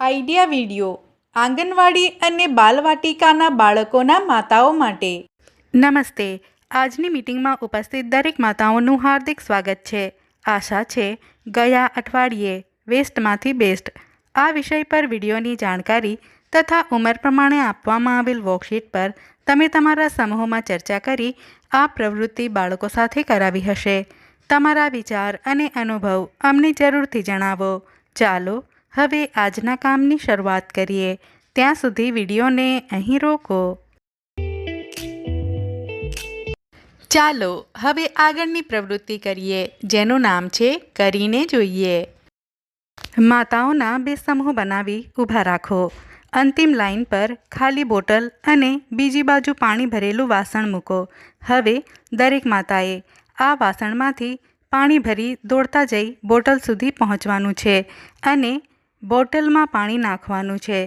Idea video આંગણવાડી અને બાલવાટિકાના બાળકોના માતાઓ માટે। નમસ્તે। આજની મીટિંગમાં ઉપસ્થિત દરેક માતાઓનું હાર્દિક સ્વાગત છે। આશા છે ગયા અઠવાડિયે વેસ્ટમાંથી બેસ્ટ આ વિષય પર વિડીયોની જાણકારી તથા ઉંમર પ્રમાણે આપવામાં આવેલ વર્કશીટ પર તમે તમારા સમૂહમાં ચર્ચા કરી આ પ્રવૃત્તિ બાળકો સાથે કરાવી હશે। તમારા વિચાર અને અનુભવ અમને જરૂરથી જણાવો। ચાલો હવે આજના કામની શરૂઆત કરીએ। ત્યાં સુધી વિડીયોને અહીં રોકો। ચાલો હવે આગળની પ્રવૃત્તિ કરીએ જેનું નામ છે કરીને જોઈએ। માતાઓના બે સમૂહ બનાવી ઊભા રાખો। અંતિમ લાઇન પર ખાલી બોટલ અને બીજી બાજુ પાણી ભરેલું વાસણ મૂકો। હવે દરેક માતાએ આ વાસણમાંથી પાણી ભરી દોડતા જઈ બોટલ સુધી પહોંચવાનું છે અને બોટલમાં પાણી નાખવાનું છે।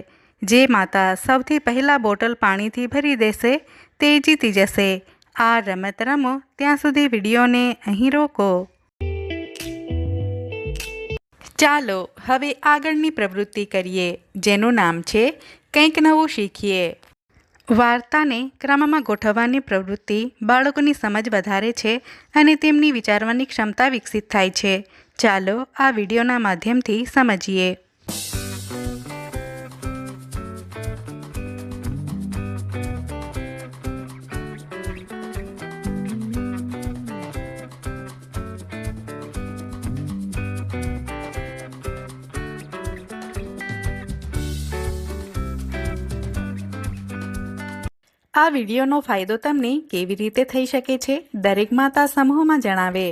જે માતા સૌથી પહેલાં બોટલ પાણીથી ભરી દેશે તે જીતી જશે। આ રમત રમો ત્યાં સુધી વિડીયોને અહીં રોકો। ચાલો હવે આગળની પ્રવૃત્તિ કરીએ જેનું નામ છે કંઈક નવું શીખીએ। વાર્તાને ક્રમમાં ગોઠવવાની પ્રવૃત્તિ બાળકોની સમજ વધારે છે અને તેમની વિચારવાની ક્ષમતા વિકસિત થાય છે। ચાલો આ વિડીયોના માધ્યમથી સમજીએ। આ વિડીયોનો ફાયદો તમને કેવી રીતે થઈ શકે છે દરેક માતા સમૂહમાં જણાવે।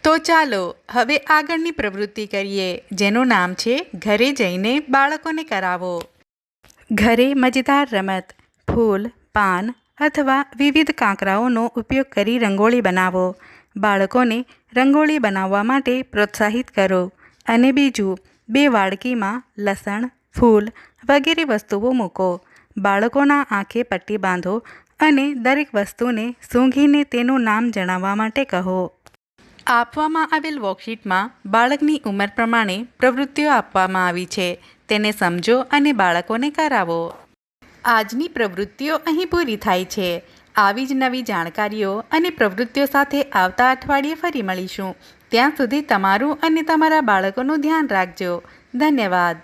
તો ચાલો હવે આગળની પ્રવૃત્તિ કરીએ જેનું નામ છે ઘરે જઈને બાળકોને કરાવો। ઘરે મજેદાર રમત ફૂલ પાન અથવા વિવિધ કાંકરાઓનો ઉપયોગ કરી રંગોળી બનાવો। બાળકોને રંગોળી બનાવવા માટે પ્રોત્સાહિત કરો અને બીજું બે વાડકીમાં લસણ ફૂલ વગેરે વસ્તુઓ મૂકો। બાળકોના આંખે પટ્ટી બાંધો અને દરેક વસ્તુને સૂંઘીને તેનું નામ જણાવવા માટે કહો। આપવામાં આવેલ વર્કશીટમાં બાળકની ઉંમર પ્રમાણે પ્રવૃત્તિઓ આપવામાં આવી છે તેને સમજો અને બાળકોને કરાવો। આજની પ્રવૃત્તિઓ અહીં પૂરી થાય છે। આવી જ નવી જાણકારીઓ અને પ્રવૃત્તિઓ સાથે આવતા અઠવાડિયે ફરી મળીશું। ત્યાં સુધી તમારું અને તમારા બાળકોનું ધ્યાન રાખજો। ધન્યવાદ।